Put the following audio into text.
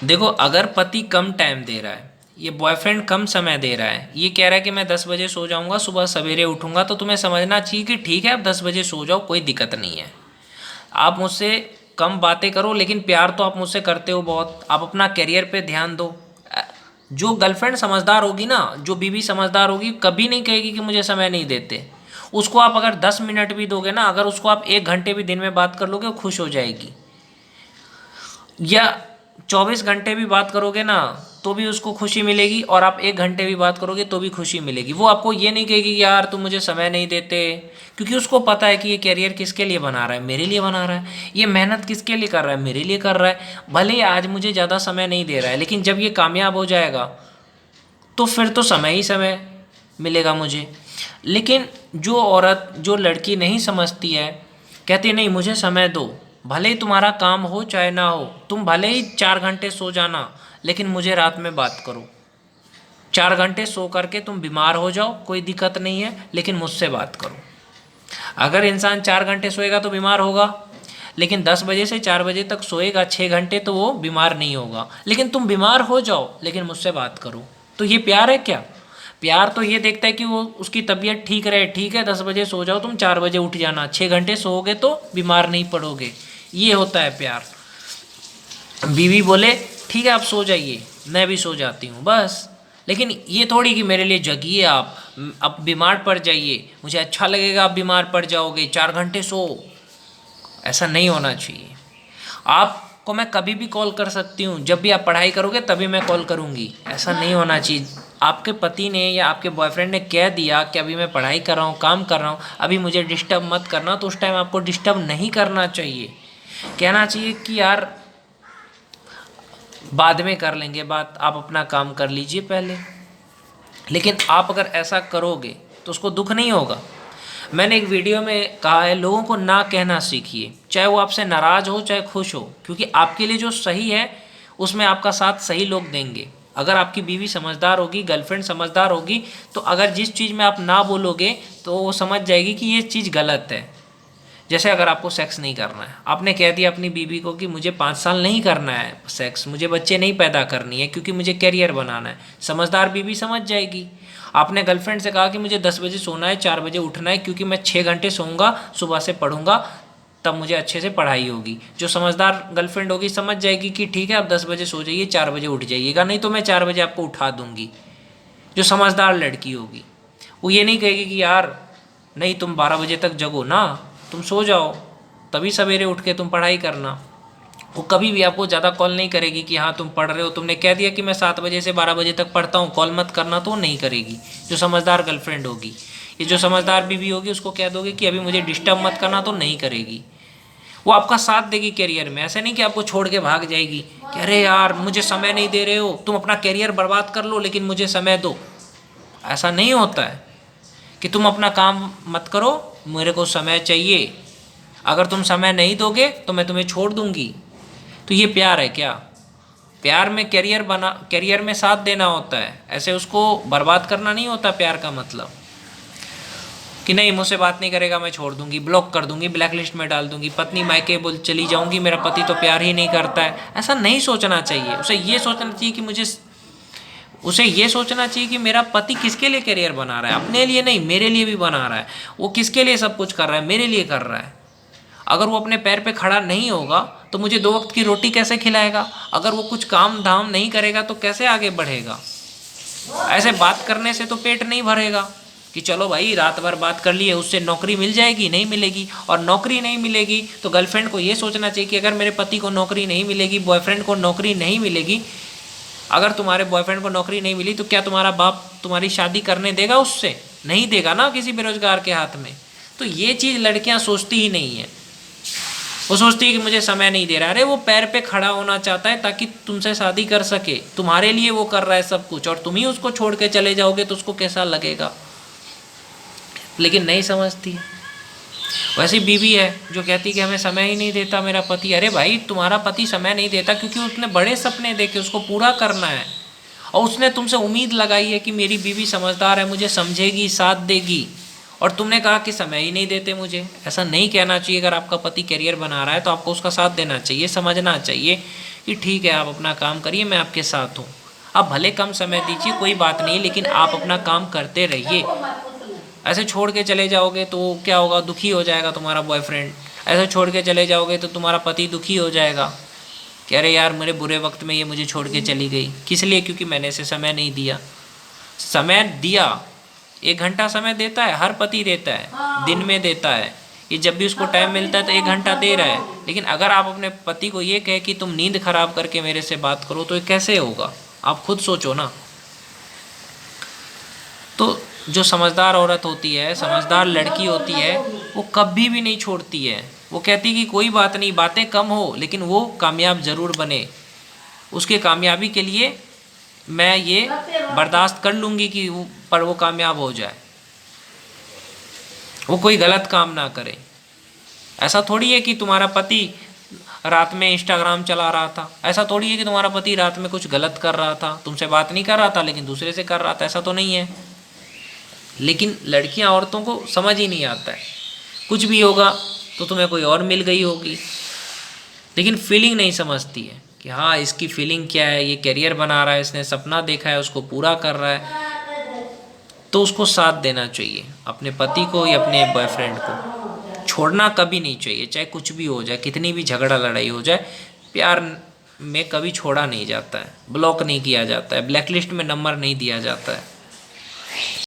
देखो, अगर पति कम टाइम दे रहा है, ये बॉयफ्रेंड कम समय दे रहा है, ये कह रहा है कि मैं 10 बजे सो जाऊंगा, सुबह सवेरे उठूंगा, तो तुम्हें समझना चाहिए कि ठीक है, आप 10 बजे सो जाओ, कोई दिक्कत नहीं है। आप मुझसे कम बातें करो, लेकिन प्यार तो आप मुझसे करते हो बहुत। आप अपना करियर पे ध्यान दो। जो गर्लफ्रेंड समझदार होगी ना, जो बीवी समझदार होगी, कभी नहीं कहेगी कि मुझे समय नहीं देते। उसको आप अगर 10 मिनट भी दोगे ना, अगर उसको आप 1 घंटे भी दिन में बात कर लोगे, वो खुश हो जाएगी। या 24 घंटे भी बात करोगे ना, तो भी उसको खुशी मिलेगी, और आप 1 घंटे भी बात करोगे तो भी खुशी मिलेगी। वो आपको ये नहीं कहेगी कि यार तुम मुझे समय नहीं देते, क्योंकि उसको पता है कि ये कैरियर किसके लिए बना रहा है, मेरे लिए बना रहा है। ये मेहनत किसके लिए कर रहा है, मेरे लिए कर रहा है। भले ही आज मुझे ज़्यादा समय नहीं दे रहा है, लेकिन जब ये कामयाब हो जाएगा तो फिर तो समय ही समय मिलेगा मुझे। लेकिन जो औरत, जो लड़की नहीं समझती है, कहती है नहीं मुझे समय दो, भले ही तुम्हारा काम हो चाहे ना हो, तुम भले ही 4 घंटे सो जाना, लेकिन मुझे रात में बात करो। 4 घंटे सो करके तुम बीमार हो जाओ, कोई दिक्कत नहीं है, लेकिन मुझसे बात करो। अगर इंसान 4 घंटे सोएगा तो बीमार होगा, लेकिन 10 बजे से 4 बजे तक सोएगा 6 घंटे, तो वो बीमार नहीं होगा। लेकिन तुम बीमार हो जाओ, लेकिन मुझसे बात करो। तो ये प्यार है क्या? प्यार तो ये देखता है कि वो उसकी तबीयत ठीक रहे। ठीक है, 10 बजे सो जाओ, तुम 4 बजे उठ जाना, 6 घंटे सोओगे तो बीमार नहीं पड़ोगे। ये होता है प्यार। बीवी बोले ठीक है आप सो जाइए, मैं भी सो जाती हूँ बस। लेकिन ये थोड़ी कि मेरे लिए जगिए आप, अब बीमार पड़ जाइए, मुझे अच्छा लगेगा आप बीमार पड़ जाओगे, 4 घंटे सो। ऐसा नहीं होना चाहिए। आपको मैं कभी भी कॉल कर सकती हूँ, जब भी आप पढ़ाई करोगे तभी मैं कॉल करूँगी, ऐसा नहीं होना चाहिए। आपके पति ने या आपके बॉयफ्रेंड ने कह दिया कि अभी मैं पढ़ाई कर रहा हूँ, काम कर रहा हूँ, अभी मुझे डिस्टर्ब मत करना, तो उस टाइम आपको डिस्टर्ब नहीं करना चाहिए। कहना चाहिए कि यार बाद में कर लेंगे बात, आप अपना काम कर लीजिए पहले। लेकिन आप अगर ऐसा करोगे तो उसको दुख नहीं होगा। मैंने एक वीडियो में कहा है, लोगों को ना कहना सीखिए, चाहे वो आपसे नाराज़ हो चाहे खुश हो, क्योंकि आपके लिए जो सही है उसमें आपका साथ सही लोग देंगे। अगर आपकी बीवी समझदार होगी, गर्लफ्रेंड समझदार होगी, तो अगर जिस चीज़ में आप ना बोलोगे तो वो समझ जाएगी कि ये चीज़ गलत है। जैसे अगर आपको सेक्स नहीं करना है, आपने कह दिया अपनी बीवी को कि मुझे 5 साल नहीं करना है सेक्स, मुझे बच्चे नहीं पैदा करनी है क्योंकि मुझे कैरियर बनाना है, समझदार बीवी समझ जाएगी। आपने गर्लफ्रेंड से कहा कि मुझे 10 बजे सोना है, 4 बजे उठना है, क्योंकि मैं 6 घंटे सोऊंगा, सुबह से पढ़ूंगा, तब मुझे अच्छे से पढ़ाई होगी। जो समझदार गर्लफ्रेंड होगी समझ जाएगी कि ठीक है आप 10 बजे सो जाइए, 4 बजे उठ जाइएगा, नहीं तो मैं 4 बजे आपको उठा दूंगी। जो समझदार लड़की होगी वो ये नहीं कहेगी कि यार नहीं तुम 12 बजे तक जगो ना, तुम सो जाओ, तभी सवेरे उठ के तुम पढ़ाई करना। वो कभी भी आपको ज़्यादा कॉल नहीं करेगी कि हाँ तुम पढ़ रहे हो, तुमने कह दिया कि मैं 7 बजे से 12 बजे तक पढ़ता हूँ, कॉल मत करना, तो वो नहीं करेगी। जो समझदार गर्लफ्रेंड होगी, ये जो समझदार बीवी होगी, उसको कह दोगे कि अभी मुझे डिस्टर्ब मत करना, तो नहीं करेगी। वो आपका साथ देगी करियर में, ऐसे नहीं कि आपको छोड़ के भाग जाएगी कि अरे यार मुझे समय नहीं दे रहे हो, तुम अपना करियर बर्बाद कर लो लेकिन मुझे समय दो। ऐसा नहीं होता है कि तुम अपना काम मत करो, मेरे को समय चाहिए, अगर तुम समय नहीं दोगे तो मैं तुम्हें छोड़ दूंगी। तो ये प्यार है क्या? प्यार में करियर में साथ देना होता है, ऐसे उसको बर्बाद करना नहीं होता। प्यार का मतलब कि नहीं मुझसे बात नहीं करेगा मैं छोड़ दूंगी, ब्लॉक कर दूंगी, ब्लैक लिस्ट में डाल दूंगी, पत्नी मायके बोल चली जाऊंगी, मेरा पति तो प्यार ही नहीं करता है। ऐसा नहीं सोचना चाहिए। उसे ये सोचना चाहिए कि मेरा पति किसके लिए करियर बना रहा है, अपने लिए नहीं, मेरे लिए भी बना रहा है। वो किसके लिए सब कुछ कर रहा है, मेरे लिए कर रहा है। अगर वो अपने पैर पे खड़ा नहीं होगा तो मुझे 2 वक्त की रोटी कैसे खिलाएगा? अगर वो कुछ काम धाम नहीं करेगा तो कैसे आगे बढ़ेगा? ऐसे बात करने से तो पेट नहीं भरेगा कि चलो भाई रात भर बात कर लिए, उससे नौकरी मिल जाएगी, नहीं मिलेगी। और नौकरी नहीं मिलेगी तो गर्लफ्रेंड को ये सोचना चाहिए कि अगर मेरे पति को नौकरी नहीं मिलेगी, बॉयफ्रेंड को नौकरी नहीं मिलेगी, अगर तुम्हारे बॉयफ्रेंड को नौकरी नहीं मिली तो क्या तुम्हारा बाप तुम्हारी शादी करने देगा उससे? नहीं देगा ना, किसी बेरोजगार के हाथ में। तो ये चीज़ लड़कियां सोचती ही नहीं है। वो सोचती है कि मुझे समय नहीं दे रहा। अरे वो पैर पे खड़ा होना चाहता है ताकि तुमसे शादी कर सके, तुम्हारे लिए वो कर रहा है सब कुछ, और तुम ही उसको छोड़ के चले जाओगे तो उसको कैसा लगेगा? लेकिन नहीं समझती। वैसी बीवी है जो कहती कि हमें समय ही नहीं देता मेरा पति। अरे भाई तुम्हारा पति समय नहीं देता क्योंकि उसने बड़े सपने देखे, उसको पूरा करना है, और उसने तुमसे उम्मीद लगाई है कि मेरी बीवी समझदार है, मुझे समझेगी, साथ देगी, और तुमने कहा कि समय ही नहीं देते मुझे। ऐसा नहीं कहना चाहिए। अगर आपका पति करियर बना रहा है तो आपको उसका साथ देना चाहिए, समझना चाहिए कि ठीक है आप अपना काम करिए, मैं आपके साथ हूँ। आप भले कम समय दीजिए, कोई बात नहीं, लेकिन आप अपना काम करते रहिए। ऐसे छोड़ के चले जाओगे तो क्या होगा, दुखी हो जाएगा तुम्हारा बॉयफ्रेंड। ऐसे छोड़ के चले जाओगे तो तुम्हारा पति दुखी हो जाएगा कि अरे यार मेरे बुरे वक्त में ये मुझे छोड़ के चली गई। किस लिए? क्योंकि मैंने इसे समय नहीं दिया। समय दिया, 1 घंटा समय देता है, हर पति देता है, दिन में देता है। ये जब भी उसको टाइम मिलता है तो 1 घंटा दे रहा है। लेकिन अगर आप अपने पति को ये कहे कि तुम नींद खराब करके मेरे से बात करो, तो ये कैसे होगा? आप खुद सोचो ना। तो जो समझदार औरत होती है, समझदार लड़की होती है, वो कभी भी नहीं छोड़ती है। वो कहती कि कोई बात नहीं, बातें कम हो लेकिन वो कामयाब ज़रूर बने। उसके कामयाबी के लिए मैं ये बर्दाश्त कर लूँगी कि वो कामयाब हो जाए, वो कोई गलत काम ना करे। ऐसा थोड़ी है कि तुम्हारा पति रात में इंस्टाग्राम चला रहा था, ऐसा थोड़ी है कि तुम्हारा पति रात में कुछ गलत कर रहा था, तुमसे बात नहीं कर रहा था लेकिन दूसरे से कर रहा था, ऐसा तो नहीं है। लेकिन लड़कियां, औरतों को समझ ही नहीं आता है। कुछ भी होगा तो तुम्हें कोई और मिल गई होगी, लेकिन फीलिंग नहीं समझती है कि हाँ इसकी फीलिंग क्या है, ये करियर बना रहा है, इसने सपना देखा है, उसको पूरा कर रहा है, तो उसको साथ देना चाहिए, अपने पति को या अपने बॉयफ्रेंड को। छोड़ना कभी नहीं चाहिए, चाहे कुछ भी हो जाए, कितनी भी झगड़ा लड़ाई हो जाए। प्यार में कभी छोड़ा नहीं जाता है, ब्लॉक नहीं किया जाता है, ब्लैकलिस्ट में नंबर नहीं दिया जाता है।